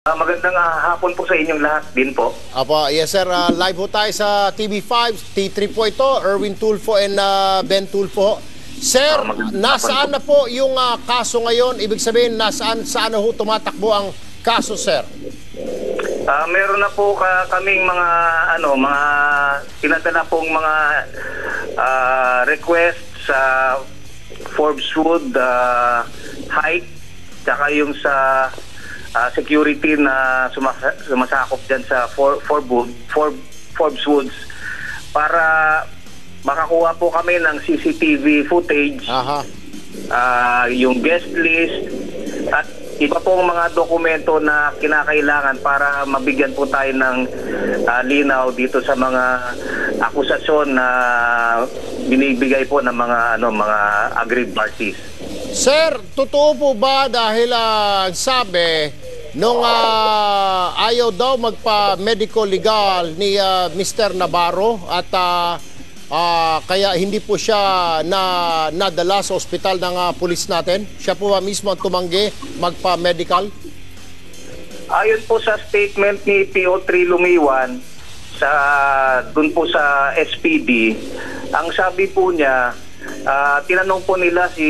Magandang hapon po sa inyong lahat din po. Apo, yes sir, live po tayo sa TV5, T3 po ito, Erwin Tulfo and Ben Tulfo. Sir, nasaan na po yung kaso ngayon? Ibig sabihin, saan na ho tumatakbo ang kaso, sir? Meron na po kaming mga pinadala pong mga request sa Forbes Wood Height, tsaka yung sa security na sumasakop dyan sa Forbes Woods para makakuha po kami ng CCTV footage, yung guest list at iba pong mga dokumento na kinakailangan para mabigyan po tayo ng linaw dito sa mga akusasyon na binibigay po ng mga aggrieved parties. Sir, totoo po ba dahil sabi nung ayaw daw magpa-medical legal ni Mr. Navarro at kaya hindi po siya nadala sa ospital ng pulis natin? Siya po ba mismo ang tumanggi magpa-medical? Ayon po sa statement ni PO3 Lumiwan dun po sa SPD, ang sabi po niya, tinanong po nila si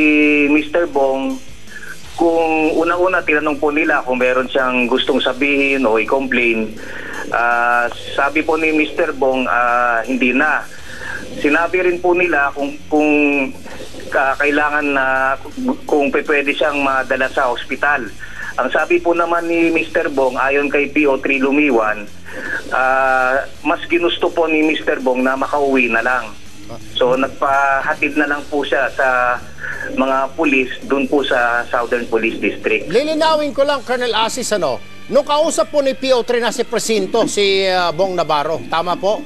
Mr. Bong kung unang-una tinanong po nila kung meron siyang gustong sabihin o i-complain. Sabi po ni Mr. Bong, hindi na. Sinabi rin po nila kung kailangan na kung pwede siyang madala sa ospital. Ang sabi po naman ni Mr. Bong, ayon kay PO3 Lumiwan, mas ginusto po ni Mr. Bong na makauwi na lang. So nagpahatid na lang po siya sa mga pulis doon po sa Southern Police District. Lilinawin ko lang, Colonel Asis, nung kausap po ni PO3 na si Presinto, si Bong Navarro, tama po?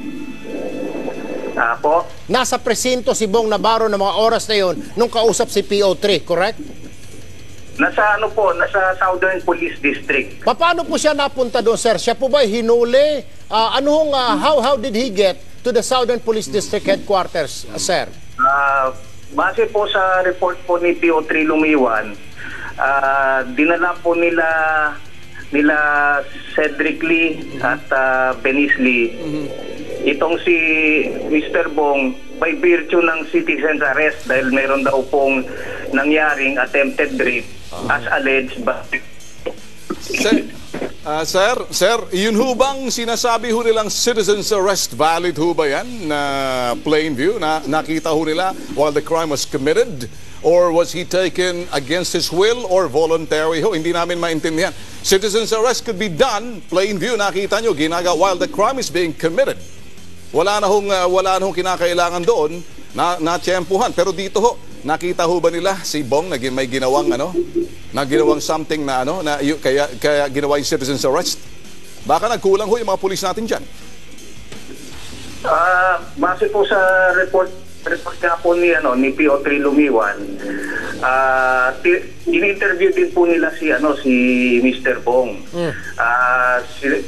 Po? Nasa presinto si Bong Navarro ng mga oras na yun nung kausap si PO3, correct? Nasa Southern Police District. Paano po siya napunta doon, sir? Siya po ba hinuli? How did he get to the Southern Police District headquarters, sir? Base po sa report po ni PO3 Lumiwan, dinala po nila Cedric Lee at Benice Lee. Itong si Mr. Bong by virtue ng citizen's arrest dahil meron daw pong nangyaring attempted rape as alleged by... Sir, yun ho bang sinasabi ho nilang citizen's arrest valid ho ba yan na plain view na nakita ho nila while the crime was committed? Or was he taken against his will or voluntary ho? Hindi namin maintindihan. Citizen's arrest could be done, plain view, nakita nyo, ginagawa while the crime is being committed. Wala na hong kinakailangan doon na tiyempuhan. Pero dito ho, nakita ho ba nila si Bong na may ginawang something na kaya ginawa yung citizen's arrest? Baka nagkulang ho yung mga pulis natin dyan. Base po sa report nga po ni PO3 Lumiwan, in-interview din po nila si Mr. Bong.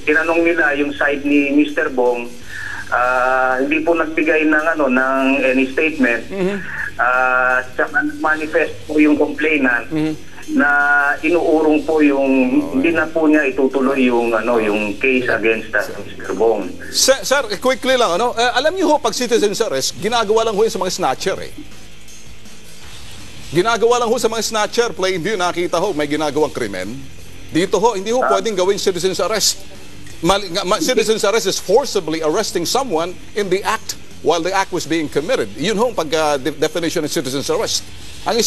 Tinanong nila yung side ni Mr. Bong, hindi po nagbigay ng any statement. Tsaka manifest po yung complainant na inuurong po hindi na po niya itutuloy yung case against Mr. Bong. Sir, quickly lang, alam niyo ho, pag citizen's arrest, ginagawa lang ho yun sa mga snatcher Ginagawa lang ho sa mga snatcher, plain view, nakita ho, may ginagawang krimen. Dito ho, hindi ho pwedeng gawin citizen's arrest. Citizen's arrest is forcibly arresting someone in the act while the act was being committed. Yun ho ang definition of citizen's arrest. Ang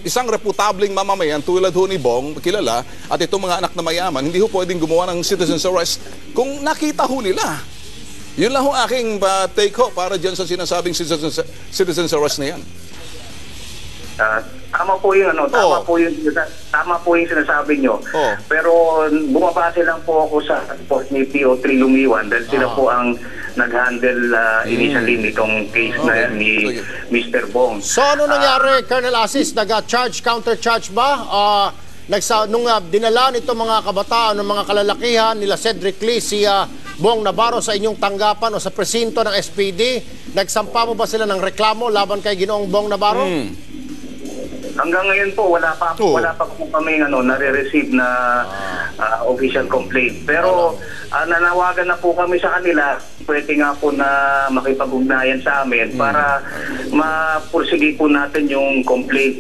isang reputableng mamamayan tulad ho ni Bong, kilala, at itong mga anak na mayaman, hindi ho pwedeng gumawa ng citizen's arrest kung nakita ho nila. Yun lang ho aking take ho para dyan sa sinasabing citizen's arrest na yan. Tama po yung tama po yung sinasabi nyo. Pero bumabase lang po ako sa report ni PO3 Lumiwan dahil sila po ang nag-handle initially nitong case na yan ni Mr. Bong. So ano nangyari, Colonel Asis? Nag-charge, counter-charge ba? Nung dinala nito mga kabataan, ng mga kalalakihan nila Cedric Lee, si Bong Navarro sa inyong tanggapan o sa presinto ng SPD, nagsampa mo ba sila ng reklamo laban kay Ginoong Bong Navarro? Hanggang ngayon po wala pa po kami nare-receive na official complaint. Pero nanawagan na po kami sa kanila, pwede nga po na makipag-ugnayan sa amin para mapursige po natin yung complaint.